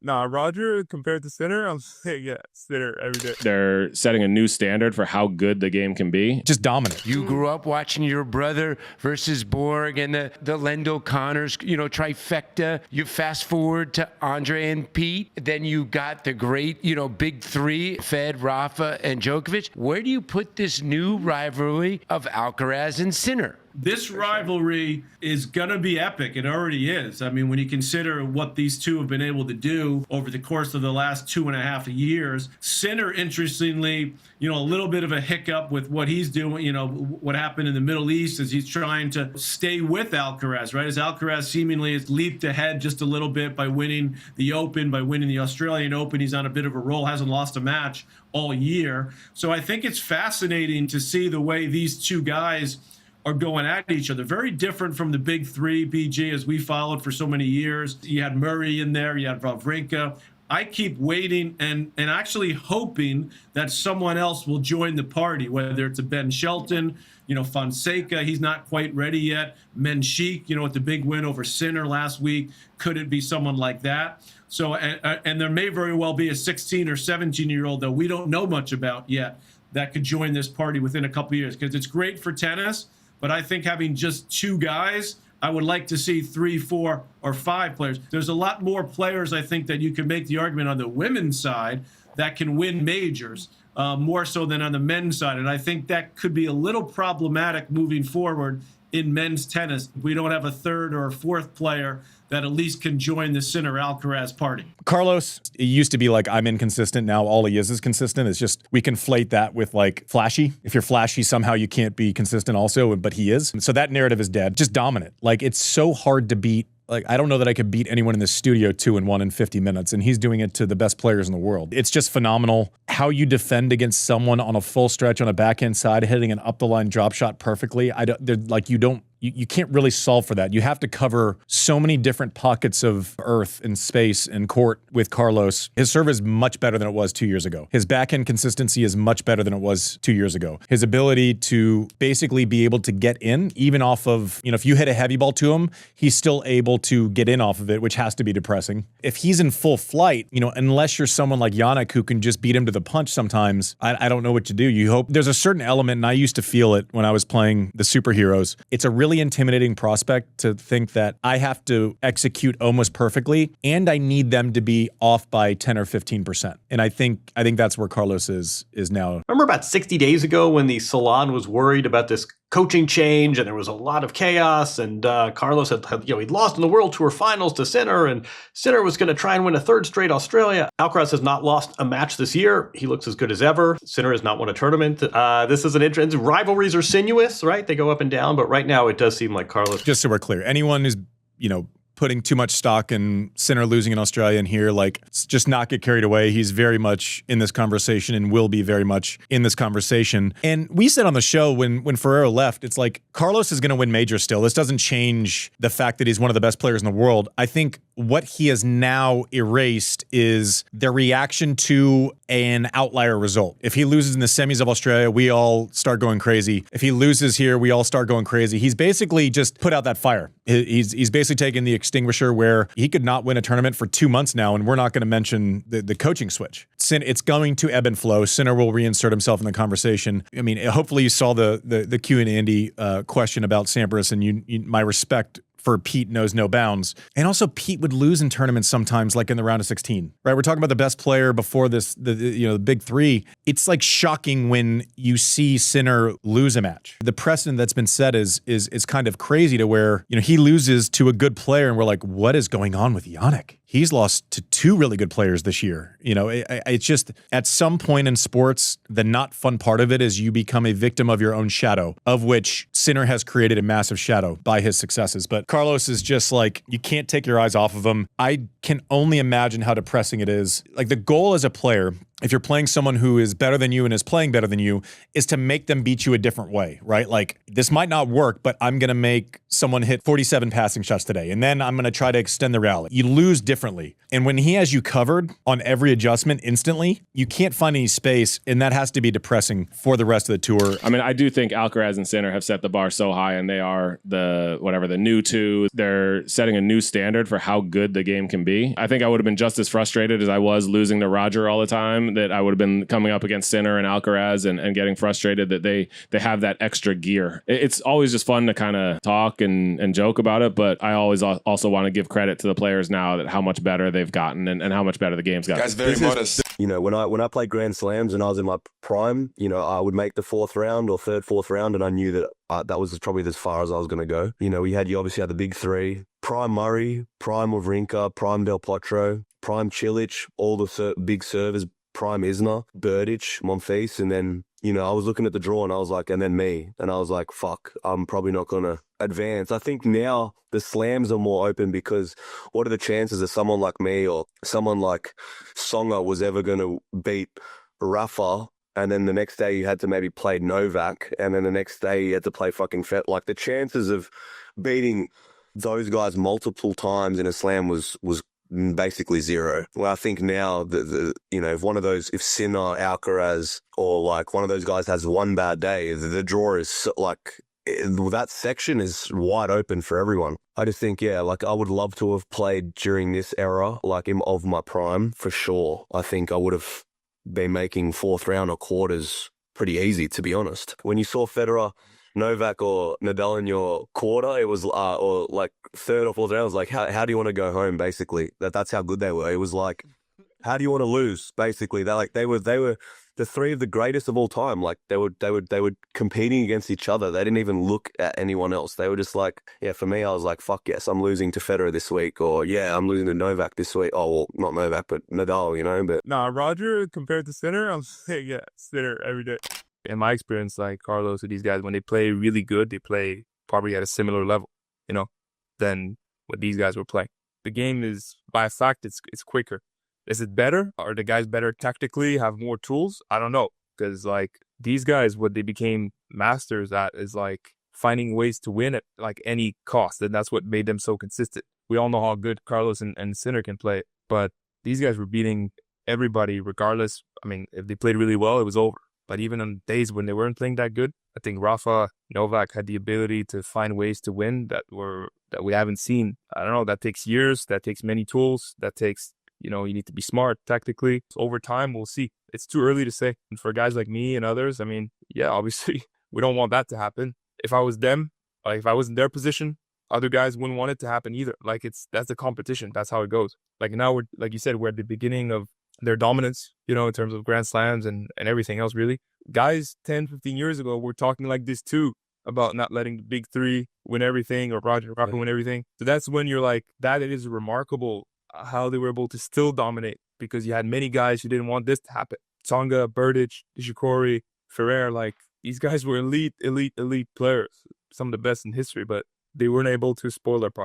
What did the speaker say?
Nah, Roger compared to Sinner, I'm saying yeah, Sinner every day. They're setting a new standard for how good the game can be. Just dominant. You grew up watching your brother versus Borg and the Lendl Connors, trifecta. You fast forward to Andre and Pete. Then you got the great, big three, Fed, Rafa, and Djokovic. Where do you put this new rivalry of Alcaraz and Sinner? This rivalry is going to be epic. It already is. I mean, when you consider what these two have been able to do over the course of the last 2.5 years, Sinner, interestingly, a little bit of a hiccup with what he's doing, what happened in the Middle East as he's trying to stay with Alcaraz, right? As Alcaraz seemingly has leaped ahead just a little bit by winning the Open, by winning the Australian Open. He's on a bit of a roll, hasn't lost a match all year. So I think it's fascinating to see the way these two guys are going at each other. Very different from the big three, BG, as we followed for so many years. You had Murray in there, you had Wawrinka. I keep waiting and actually hoping that someone else will join the party, whether it's a Ben Shelton, Fonseca, he's not quite ready yet. Menchik, with the big win over Sinner last week, could it be someone like that? So, and there may very well be a 16 or 17-year-old that we don't know much about yet that could join this party within a couple of years, because it's great for tennis. But I think having just two guys, I would like to see 3, 4, or 5 players. There's a lot more players, I think, that you could make the argument on the women's side that can win majors, more so than on the men's side. And I think that could be a little problematic moving forward in men's tennis. We don't have a third or a fourth player that at least can join the Sinner Alcaraz party. Carlos, it used to be like, I'm inconsistent. Now all he is consistent. It's just, we conflate that with like flashy. If you're flashy, somehow you can't be consistent also, but he is. So that narrative is dead. Just dominant. Like, it's so hard to beat. Like, I don't know that I could beat anyone in the studio 2-1 in 50 minutes, and he's doing it to the best players in the world. It's just phenomenal how you defend against someone on a full stretch on a backhand side, hitting an up the line drop shot perfectly. You can't really solve for that. You have to cover so many different pockets of earth and space and court with Carlos. His serve is much better than it was 2 years ago. His backhand consistency is much better than it was 2 years ago. His ability to basically be able to get in, even off of, if you hit a heavy ball to him, he's still able to get in off of it, which has to be depressing. If he's in full flight, unless you're someone like Jannik who can just beat him to the punch sometimes, I don't know what to do. You hope there's a certain element, and I used to feel it when I was playing the superheroes. It's a really intimidating prospect to think that I have to execute almost perfectly, and I need them to be off by 10 or 15%. And I think that's where Carlos is now. Remember about 60 days ago when the salon was worried about this coaching change and there was a lot of chaos, and Carlos had he'd lost in the World Tour Finals to Sinner, and Sinner was going to try and win a third straight Australia. Alcaraz has not lost a match this year. He looks as good as ever. Sinner has not won a tournament. This is an interesting. Rivalries are sinuous, right? They go up and down, but right now it does seem like Carlos. Just so we're clear, anyone who's putting too much stock in Sinner losing in Australia and here, just not get carried away. He's very much in this conversation and will be very much in this conversation. And we said on the show when Ferrero left, it's like Carlos is going to win majors still. This doesn't change the fact that he's one of the best players in the world. I think what he has now erased is the reaction to an outlier result. If he loses in the semis of Australia, we all start going crazy. If he loses here, we all start going crazy. He's basically just put out that fire. He's basically taken the extinguisher where he could not win a tournament for 2 months now, and we're not going to mention the coaching switch. It's going to ebb and flow. Sinner will reinsert himself in the conversation. I mean, hopefully you saw the Q and Andy question about Sampras, and my respect for Pete knows no bounds. And also Pete would lose in tournaments sometimes, like in the round of 16, right? We're talking about the best player before this, the big three. It's like shocking when you see Sinner lose a match. The precedent that's been set is kind of crazy to where, he loses to a good player and we're like, what is going on with Jannik? He's lost to 2 really good players this year. It's just at some point in sports, the not fun part of it is you become a victim of your own shadow, of which Sinner has created a massive shadow by his successes. But Carlos is just like, you can't take your eyes off of him. I can only imagine how depressing it is. Like, the goal as a player, if you're playing someone who is better than you and is playing better than you, is to make them beat you a different way, right? Like, this might not work, but I'm going to make someone hit 47 passing shots today, and then I'm going to try to extend the rally. You lose differently. And when he has you covered on every adjustment instantly, you can't find any space, and that has to be depressing for the rest of the tour. I mean, I do think Alcaraz and Sinner have set the bar so high, and they are the new two. They're setting a new standard for how good the game can be. be. I think I would have been just as frustrated as I was losing to Roger all the time, that I would have been coming up against Sinner and Alcaraz and getting frustrated that they have that extra gear. It's always just fun to kind of talk and joke about it, but I always also want to give credit to the players now that how much better they've gotten and how much better the game's gotten. Guys, very modest. You know, when I played Grand Slams and I was in my prime, you know, I would make the fourth round or fourth round, and I knew that that was probably as far as I was going to go. You know, you obviously had the big three: prime Murray, prime Wawrinka, prime Del Potro, prime Cilic, all the big servers, prime Isner, Berdych, Monfils, and then, you know, I was looking at the draw and I was like, and then me, and I was like, fuck, I'm probably not going to advance. I think now the slams are more open because what are the chances that someone like me or someone like Songa was ever going to beat Rafa, and then the next day you had to maybe play Novak, and then the next day you had to play fucking Fed. Like, the chances of beating those guys multiple times in a slam was basically zero. Well, I think now that you know, if Sinner, Alcaraz, or like one of those guys has one bad day, the draw is like, that section is wide open for everyone. I just think, yeah, like I would love to have played during this era, like of my prime, for sure. I think I would have been making fourth round or quarters pretty easy, to be honest. When you saw Federer, Novak, or Nadal in your quarter, it was or like third or fourth round, it was like, how do you want to go home? Basically, that's how good they were. It was like, how do you want to lose? Basically, they were the three of the greatest of all time. Like they were competing against each other. They didn't even look at anyone else. They were just like, yeah. For me, I was like, fuck yes, I'm losing to Federer this week, or yeah, I'm losing to Novak this week. Oh well, not Novak, but Nadal, you know. But Nah, Roger compared to Sinner, I'm saying yeah, Sinner every day. In my experience, like Carlos or these guys, when they play really good, they play probably at a similar level, you know, than what these guys were playing. The game is, by fact, it's quicker. Is it better? Are the guys better tactically, have more tools? I don't know. Because, like, these guys, what they became masters at is, like, finding ways to win at, like, any cost. And that's what made them so consistent. We all know how good Carlos and Sinner can play. But these guys were beating everybody regardless. I mean, if they played really well, it was over. But even on days when they weren't playing that good, I think Rafa, Novak had the ability to find ways to win that we haven't seen. I don't know. That takes years. That takes many tools. That takes, you know, you need to be smart tactically. So over time, we'll see. It's too early to say. And for guys like me and others, I mean, yeah, obviously, we don't want that to happen. If I was them, like if I was in their position, other guys wouldn't want it to happen either. Like that's a competition. That's how it goes. Like now we're, like you said, we're at the beginning of their dominance, you know, in terms of Grand Slams and everything else, really. Guys 10, 15 years ago were talking like this too, about not letting the big three win everything or Roger Rafa win everything. So that's when you're like, that it is remarkable how they were able to still dominate, because you had many guys who didn't want this to happen. Tsonga, Berdych, Nishikori, Federer, like these guys were elite players, some of the best in history, but they weren't able to spoil their party.